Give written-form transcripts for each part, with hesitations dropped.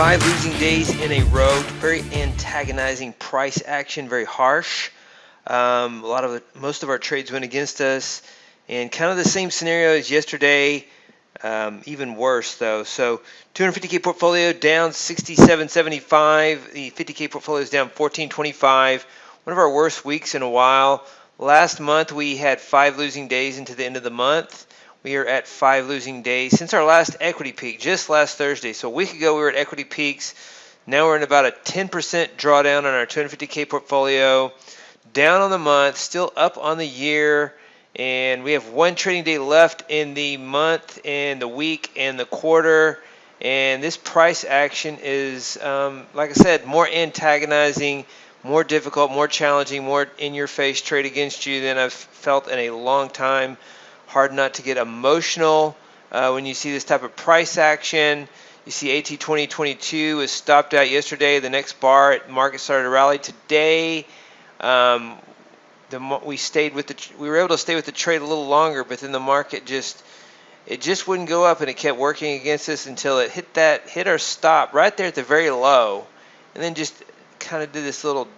5 losing days in a row. Very antagonizing price action, very harsh. Most of our trades went against us, and kind of the same scenario as yesterday, even worse though. So 250K portfolio down 67.75. The 50K portfolio is down 14.25. One of our worst weeks in a while. Last month we had 5 losing days into the end of the month. We are at 5 losing days since our last equity peak, just last Thursday. So a week ago we were at equity peaks. Now we're in about a 10% drawdown on our 250K portfolio. Down on the month, still up on the year. And we have 1 trading day left in the month and the week and the quarter. And this price action is, like I said, more antagonizing, more difficult, more challenging, more in-your-face trade against you than I've felt in a long time. Hard not to get emotional when you see this type of price action. You see AT 2022 was stopped out yesterday. The next bar at market started to rally today. We were able to stay with the trade a little longer, but then the market just wouldn't go up, and it kept working against us until it hit our stop right there at the very low, and then just kind of did this little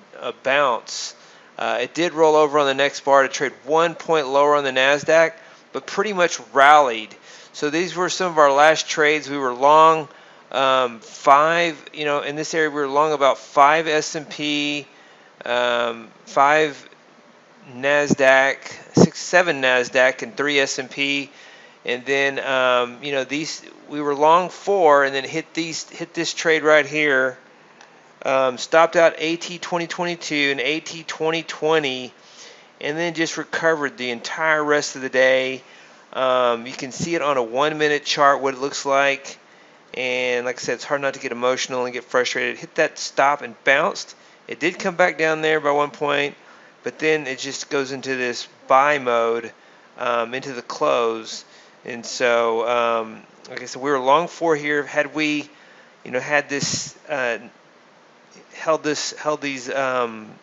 bounce. It did roll over on the next bar to trade 1 point lower on the Nasdaq, but pretty much rallied. So these were some of our last trades. We were long 5, in this area we were long about 5 S&P, 5 Nasdaq, 7 Nasdaq, and 3 S&P. And then we were long 4, and then hit this trade right here. Stopped out AT 2022 and AT 2020, and then just recovered the entire rest of the day. You can see it on a 1-minute chart what it looks like, and like I said, it's hard not to get emotional and get frustrated. Hit that stop and bounced. It did come back down there by 1 point, but then it just goes into this buy mode into the close. And so like I said, we were long 4 here. Had we had this held these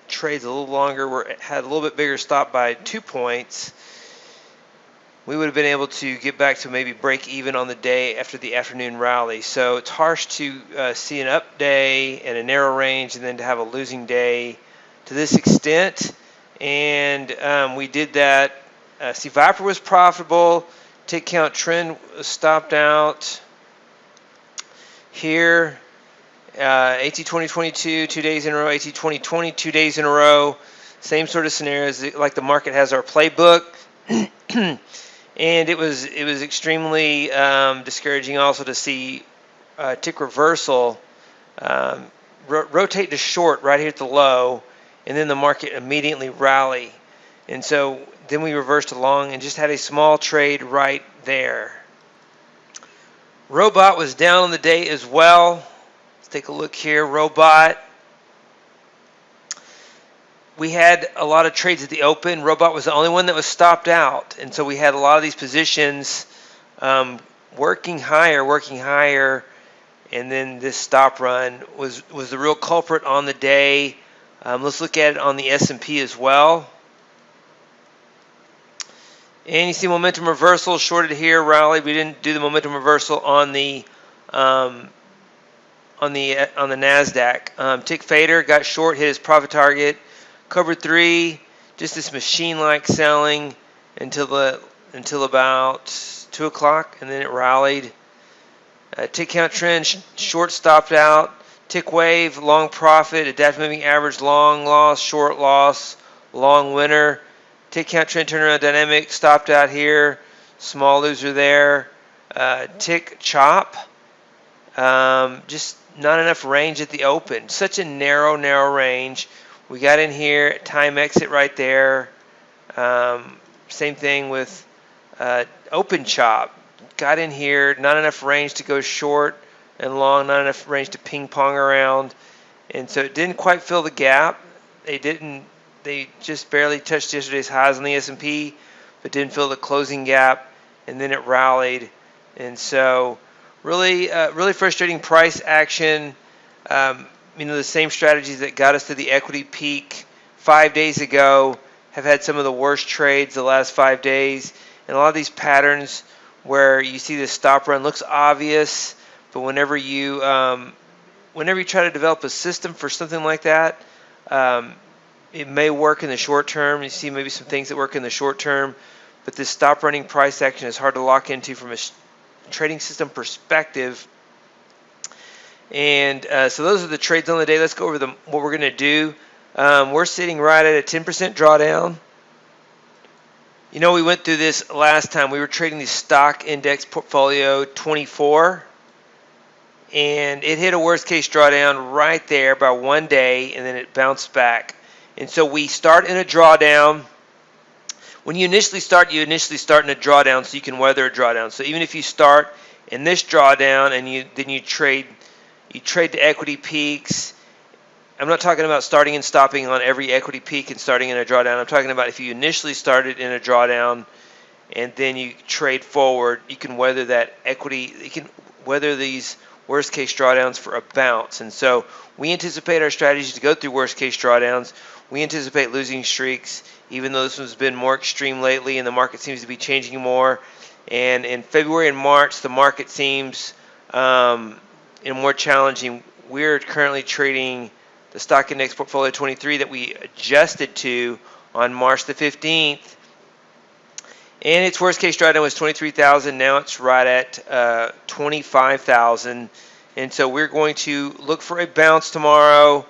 trades a little longer, had a little bit bigger stop by 2 points, we would have been able to get back to maybe break even on the day after the afternoon rally. So it's harsh to see an up day and a narrow range, and then to have a losing day to this extent. And we did that. See, Viper was profitable. Tick count trend was stopped out here. AT 2022 2 days in a row, AT 2020 2 days in a row. Same sort of scenarios, like the market has our playbook. And it was extremely discouraging also to see tick reversal rotate to short right here at the low, and then the market immediately rally. And so then we reversed along and just had a small trade right there. Robot was down on the day as well. Take a look here. Robot, we had a lot of trades at the open. Robot was the only one that was stopped out, and so we had a lot of these positions working higher, and then this stop run was the real culprit on the day. Let's look at it on the S&P as well. And you see momentum reversal, shorted here, rallied. We didn't do the momentum reversal on the Nasdaq. Tick fader got short, hit his profit target, covered 3, just this machine-like selling until about 2 o'clock, and then it rallied. Tick count trend, short stopped out. Tick wave, long profit. Adaptive moving average, long loss, short loss, long winner. Tick count trend turnaround dynamic, stopped out here. Small loser there. Tick chop. Just not enough range at the open. Such a narrow range. We got in here, time exit right there. Same thing with open chop. Got in here, not enough range to go short and long, not enough range to ping pong around. And so it didn't quite fill the gap. They just barely touched yesterday's highs on the S&P, but didn't fill the closing gap, and then it rallied. And so really frustrating price action. The same strategies that got us to the equity peak 5 days ago have had some of the worst trades the last 5 days. And a lot of these patterns where you see the stop run looks obvious, but whenever you whenever you try to develop a system for something like that, um, it may work in the short term. You see maybe some things that work in the short term, but this stop running price action is hard to lock into from a trading system perspective. And so those are the trades on the day. Let's go over what we're going to do. We're sitting right at a 10% drawdown. You know, we went through this last time. We were trading the stock index portfolio 24, and it hit a worst case drawdown right there by 1 day, and then it bounced back. And so we start in a drawdown. When you initially start in a drawdown so you can weather a drawdown. So even if you start in this drawdown and then you trade the equity peaks. I'm not talking about starting and stopping on every equity peak and starting in a drawdown. I'm talking about if you initially started in a drawdown and then you trade forward, you can weather that equity. You can weather these worst case drawdowns for a bounce. And so we anticipate our strategy to go through worst case drawdowns. We anticipate losing streaks, even though this one's been more extreme lately and the market seems to be changing more. And in February and March, the market seems more challenging. We're currently trading the stock index portfolio 23 that we adjusted to on March the 15th. And its worst case drawdown was 23,000. Now it's right at 25,000. And so we're going to look for a bounce tomorrow.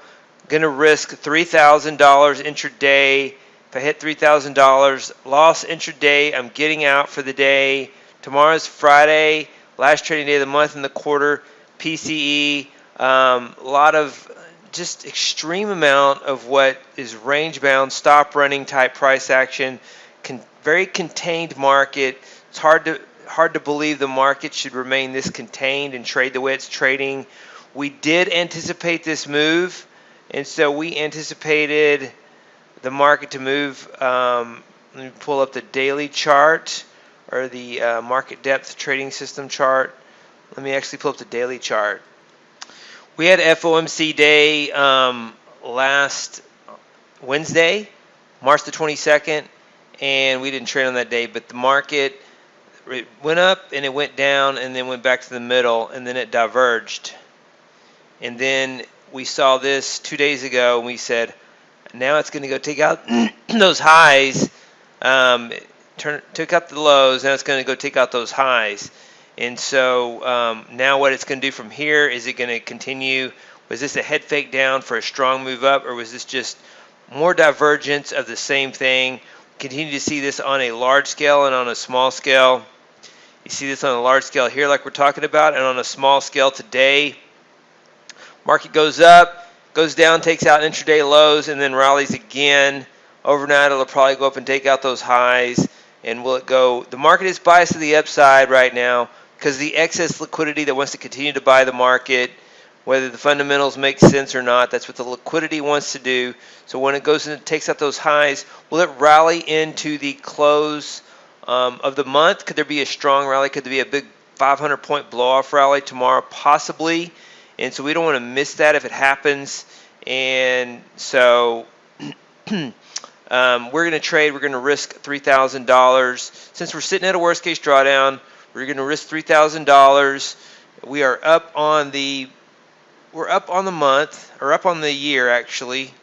Going to risk $3,000 intraday. If I hit $3,000 loss intraday, I'm getting out for the day. Tomorrow's Friday, last trading day of the month and the quarter. PCE, a lot of just extreme amount of what is range-bound, stop-running type price action, very contained market. It's hard to believe the market should remain this contained and trade the way it's trading. We did anticipate this move, and so we anticipated the market to move. Let me pull up the daily chart or the market depth trading system chart. Let me actually pull up the daily chart. We had FOMC day last Wednesday, March the 22nd, and we didn't trade on that day, but the market, it went up and it went down and then went back to the middle and then it diverged. And then we saw this 2 days ago and we said, now it's going to go take out those highs, took out the lows, now it's going to go take out those highs. And so now what it's going to do from here, is it going to continue? Was this a head fake down for a strong move up, or was this just more divergence of the same thing? Continue to see this on a large scale and on a small scale. You see this on a large scale here like we're talking about, and on a small scale today. Market goes up, goes down, takes out intraday lows, and then rallies again. Overnight it'll probably go up and take out those highs. And will it go? The market is biased to the upside right now because the excess liquidity that wants to continue to buy the market, whether the fundamentals make sense or not, that's what the liquidity wants to do. So when it goes and takes out those highs, will it rally into the close of the month? Could there be a strong rally? Could there be a big 500-point blow-off rally tomorrow? Possibly. And so we don't want to miss that if it happens. And so we're going to trade. We're going to risk $3,000. Since we're sitting at a worst-case drawdown, we're going to risk $3,000. We are up on the month, or up on the year actually.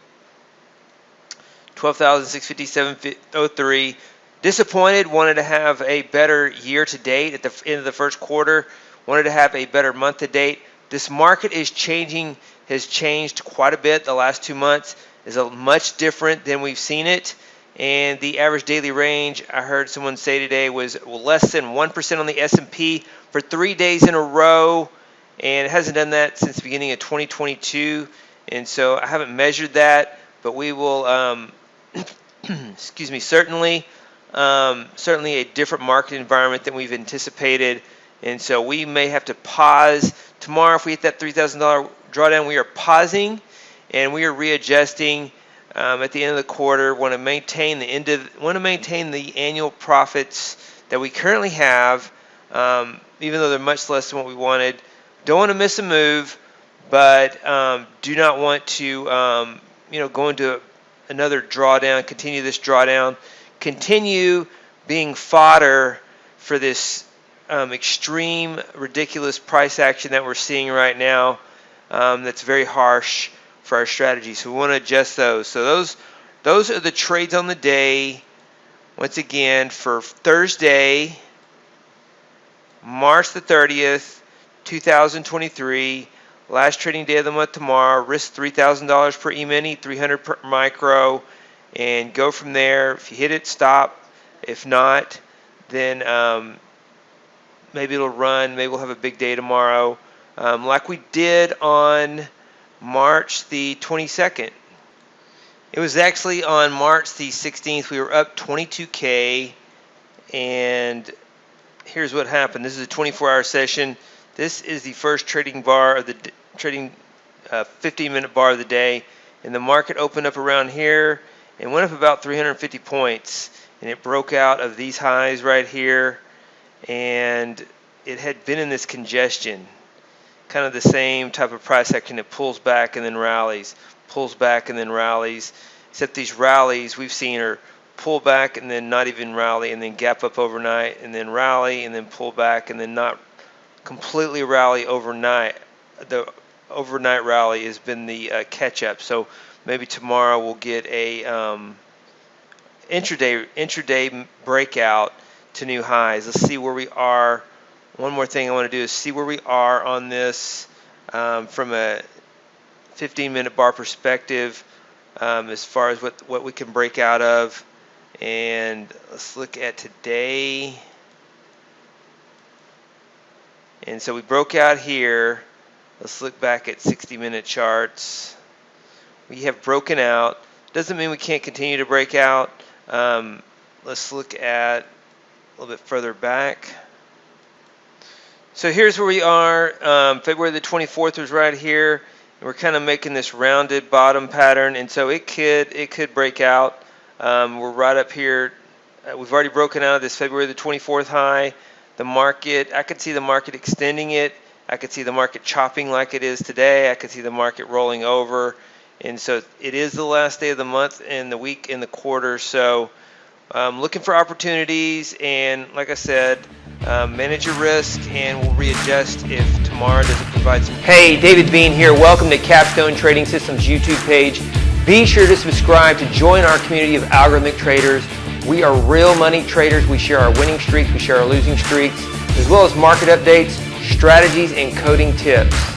12,657.03. Disappointed. Wanted to have a better year to date at the end of the first quarter. Wanted to have a better month to date. This market is changing. Has changed quite a bit the last 2 months. Is a much different than we've seen it. And the average daily range, I heard someone say today, was less than 1% on the S&P for 3 days in a row. And it hasn't done that since the beginning of 2022. And so I haven't measured that, but we will, excuse me, certainly a different market environment than we've anticipated. And so we may have to pause. Tomorrow, if we hit that $3,000 drawdown, we are pausing and we are readjusting at the end of the quarter. Want to maintain the annual profits that we currently have, even though they're much less than what we wanted. Don't want to miss a move, but do not want to go into another drawdown. Continue this drawdown. Continue being fodder for this extreme, ridiculous price action that we're seeing right now. that's very harsh for our strategy. So we want to adjust those. So those are the trades on the day. Once again, for Thursday, March the 30th, 2023. Last trading day of the month tomorrow. Risk $3,000 per E-mini, 300 per micro, and go from there. If you hit it, stop. If not, then maybe it'll run. Maybe we'll have a big day tomorrow, like we did on March the 22nd. It was actually on March the 16th. We were up 22K, and here's what happened. This is a 24-hour session. This is the first trading bar of the trading 15-minute bar of the day, and the market opened up around here and went up about 350 points, and it broke out of these highs right here, and it had been in this congestion, kind of the same type of price action. It pulls back and then rallies, pulls back and then rallies, except these rallies we've seen are pull back and then not even rally, and then gap up overnight and then rally and then pull back and then not completely rally overnight. The overnight rally has been the catch-up. So maybe tomorrow we'll get a intraday breakout to new highs. Let's see where we are. One more thing I want to do is see where we are on this from a 15-minute bar perspective, as far as what we can break out of. And let's look at today. And so we broke out here. Let's look back at 60-minute charts. We have broken out. Doesn't mean we can't continue to break out. Let's look at a little bit further back. So here's where we are. February the 24th was right here. And we're kind of making this rounded bottom pattern, and so it could break out. We're right up here. We've already broken out of this February the 24th high. The market, I could see the market extending it. I could see the market chopping like it is today. I could see the market rolling over. And so it is the last day of the month and the week and the quarter. So looking for opportunities, and like I said, manage your risk, and we'll readjust if tomorrow doesn't provide some. Hey, David Bean here. Welcome to Capstone Trading Systems YouTube page. Be sure to subscribe to join our community of algorithmic traders. We are real money traders. We share our winning streaks, we share our losing streaks, as well as market updates, strategies, and coding tips.